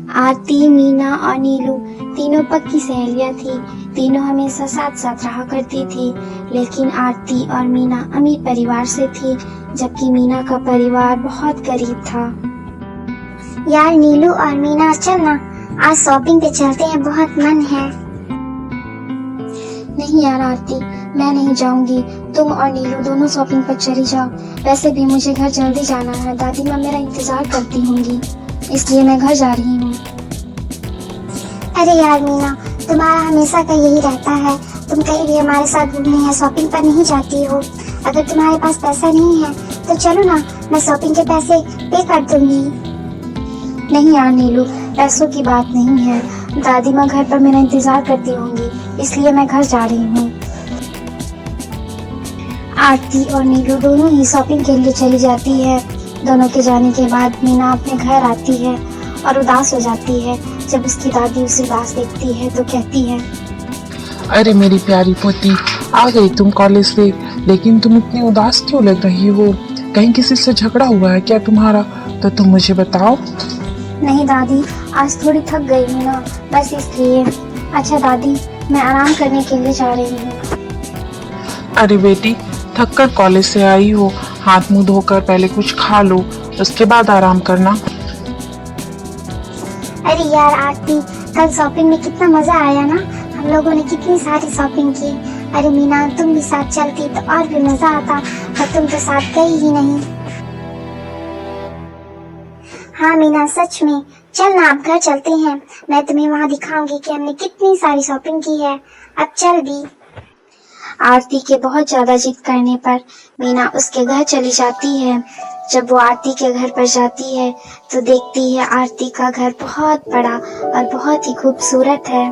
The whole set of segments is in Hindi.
आरती, मीना और नीलू तीनों पक्की सहेलियां थी। तीनों हमेशा साथ साथ रहा करती थी। लेकिन आरती और मीना अमीर परिवार से थी, जबकि मीना का परिवार बहुत गरीब था। यार नीलू और मीना चल ना, आज शॉपिंग पे चलते हैं, बहुत मन है। नहीं यार आरती, मैं नहीं जाऊंगी। तुम और नीलू दोनों शॉपिंग पर चली जाओ। वैसे भी मुझे घर जल्दी जाना है, दादी माँ मेरा इंतजार करती होंगी, इसलिए मैं घर जा रही हूँ। अरे यार मीना, तुम्हारा हमेशा का यही रहता है, तुम कहीं भी हमारे साथ घूमने या शॉपिंग पर नहीं जाती हो। अगर तुम्हारे पास पैसा नहीं है तो चलो ना, मैं शॉपिंग के पैसे पे कर दूंगी। नहीं यार नीलू, पैसों की बात नहीं है, दादी माँ घर पर मेरा इंतजार करती होंगी, इसलिए मैं घर जा रही हूँ। आरती और नीलू दोनों ही शॉपिंग के लिए चली जाती है। दोनों के जाने के बाद मीना अपने घर आती है और उदास हो जाती है। जब उसकी दादी उसे उदास देखती है तो कहती है, अरे मेरी प्यारी पोती, आ गई तुम कॉलेज से, लेकिन तुम इतनी उदास क्यों लग रही हो? कहीं किसी से झगड़ा हुआ है क्या तुम्हारा? तो तुम मुझे बताओ। नहीं दादी, आज थोड़ी थक गई हूँ ना, बस इसलिए। अच्छा दादी, मैं आराम करने के लिए जा रही हूँ। अरे बेटी, थक कर कॉलेज से आई हो, हाथ मुंह धोकर पहले कुछ खा लो, उसके बाद आराम करना। अरे यार आरती, कल शॉपिंग में कितना मजा आया ना, हम लोगों ने कितनी सारी शॉपिंग की। अरे मीना, तुम भी साथ चलती तो और भी मजा आता, पर तुम तो साथ गई ही नहीं। हाँ मीना, सच में। चल ना, आप घर चलते हैं, मैं तुम्हें वहाँ दिखाऊंगी कि हमने कितनी सारी शॉपिंग की है। अब चल भी। आरती के बहुत ज्यादा जिद करने पर मीना उसके घर चली जाती है। जब वो आरती के घर पर जाती है तो देखती है आरती का घर बहुत बड़ा और बहुत ही खूबसूरत है।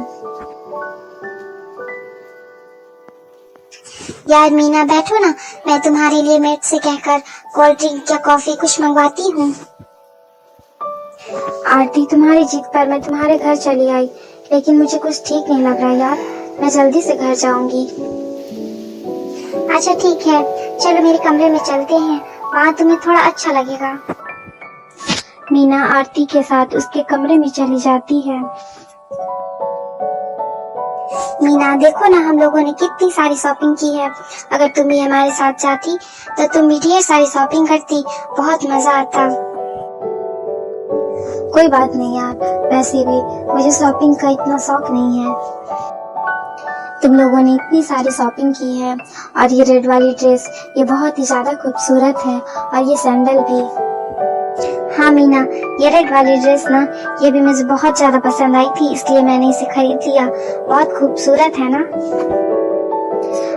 यार मीना बैठो ना, मैं तुम्हारे लिए मेट से कहकर कोल्ड ड्रिंक या कॉफी कुछ मंगवाती हूँ। आरती, तुम्हारी जिद पर मैं तुम्हारे घर चली आई, लेकिन मुझे कुछ ठीक नहीं लग रहा यार, मैं जल्दी से घर जाऊंगी। अच्छा ठीक है, चलो मेरे कमरे में चलते हैं, वहाँ तुम्हें थोड़ा अच्छा लगेगा। मीना आरती के साथ उसके कमरे में चली जाती है। मीना देखो ना, हम लोगों ने कितनी सारी शॉपिंग की है। अगर तुम भी हमारे साथ जाती तो तुम भी ढेर सारी शॉपिंग करती, बहुत मजा आता। कोई बात नहीं यार, वैसे भी मुझे शॉपिंग का इतना शौक नहीं है। तुम लोगों ने इतनी सारी शॉपिंग की है, और ये रेड वाली ड्रेस ये बहुत ही ज्यादा खूबसूरत है, और ये सैंडल भी। हाँ मीना, ये रेड वाली ड्रेस ना, ये भी मुझे बहुत ज्यादा पसंद आई थी, इसलिए मैंने इसे खरीद लिया। बहुत खूबसूरत है ना।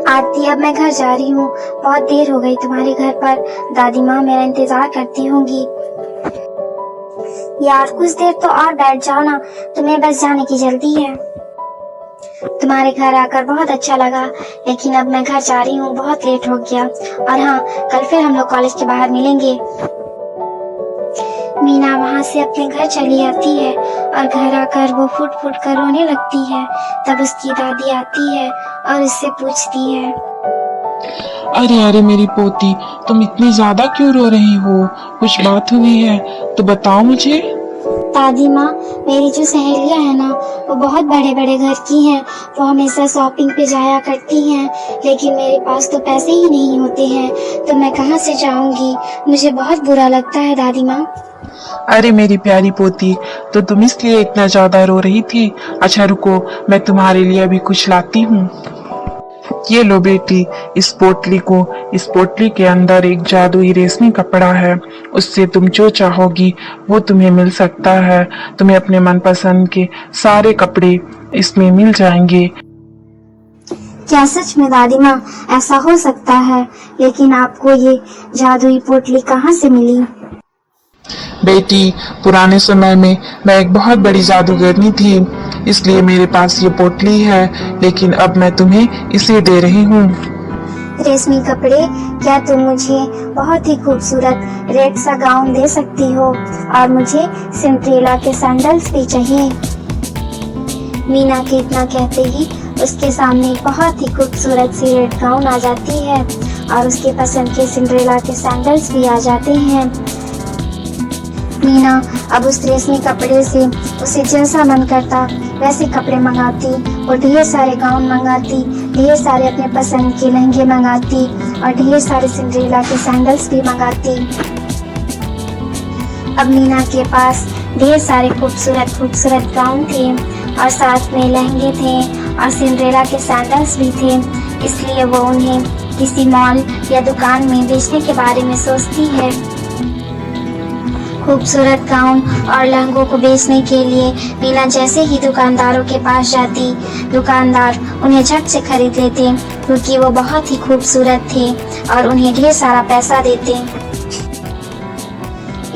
आरती, अब मैं घर जा रही हूँ, बहुत देर हो गई तुम्हारे घर पर, दादी माँ मेरा इंतजार करती होंगी। यार कुछ देर तो और बैठ जाओ ना, तुम्हें बस जाने की जल्दी है। तुम्हारे घर आकर बहुत अच्छा लगा, लेकिन अब मैं घर जा रही हूँ, बहुत लेट हो गया। और हाँ, कल फिर हम लोग कॉलेज के बाहर मिलेंगे। मीना वहाँ से अपने घर चली आती है और घर आकर वो फुट फुट कर रोने लगती है। तब उसकी दादी आती है और उससे पूछती है, अरे अरे मेरी पोती, तुम इतनी ज्यादा क्यों रो रही हो? कुछ बात हुई है तो बताओ मुझे। दादी माँ, मेरी जो सहेलियाँ हैं ना, वो बहुत बड़े बड़े घर की हैं, वो हमेशा शॉपिंग पे जाया करती हैं, लेकिन मेरे पास तो पैसे ही नहीं होते हैं, तो मैं कहाँ से जाऊंगी? मुझे बहुत बुरा लगता है दादी माँ। अरे मेरी प्यारी पोती, तो तुम इसलिए इतना ज्यादा रो रही थी? अच्छा रुको, मैं तुम्हारे लिए अभी कुछ लाती हूँ। ये लो बेटी, इस पोटली के अंदर एक जादुई रेशमी कपड़ा है, उससे तुम जो चाहोगी वो तुम्हें मिल सकता है। तुम्हें अपने मनपसंद के सारे कपड़े इसमें मिल जाएंगे। क्या सच में दादी माँ, ऐसा हो सकता है? लेकिन आपको ये जादुई पोटली कहाँ से मिली? बेटी, पुराने समय में मैं एक बहुत बड़ी जादूगरनी थी, इसलिए मेरे पास ये पोटली है, लेकिन अब मैं तुम्हें इसे दे रही हूँ। रेशमी कपड़े, क्या तुम मुझे बहुत ही खूबसूरत रेड सा गाउन दे सकती हो? और मुझे सिंड्रेला के सैंडल्स भी चाहिए। मीना के इतना कहते ही उसके सामने बहुत ही खूबसूरत सी रेड गाउन आ जाती है और उसके पसंद के सिंड्रेला के सैंडल्स भी आ जाते हैं। मीना अब उस रेशमी कपड़े से उसे जैसा मन करता वैसे कपड़े मंगाती। वो ढेर सारे गाउन मंगाती, ढेर सारे अपने पसंद के लहंगे मंगाती और ढेर सारे सिंड्रेला के सैंडल्स भी मंगाती। अब मीना के पास ढेर सारे खूबसूरत खूबसूरत गाउन थे और साथ में लहंगे थे और सिंड्रेला के सैंडल्स भी थे, इसलिए वो उन्हें किसी मॉल या दुकान में बेचने के बारे में सोचती है। खूबसूरत गाउन और लहंगों को बेचने के लिए मीना जैसे ही दुकानदारों के पास जाती, दुकानदार उन्हें झट से खरीद लेते क्योंकि वो बहुत ही खूबसूरत थे और उन्हें ढेर सारा पैसा देते।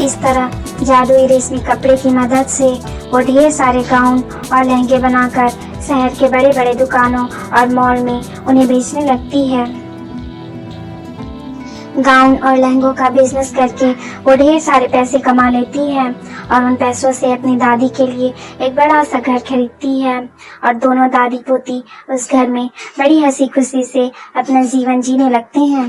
इस तरह जादुई रेशमी कपड़े की मदद से वो ढेर सारे गाउन और लहंगे बनाकर शहर के बड़े बड़े दुकानों और मॉल में उन्हें बेचने लगती है। गाउन और लहंगों का बिजनेस करके वो ढेर सारे पैसे कमा लेती है और उन पैसों से अपनी दादी के लिए एक बड़ा सा घर खरीदती है और दोनों दादी पोती उस घर में बड़ी हंसी खुशी से अपना जीवन जीने लगते हैं।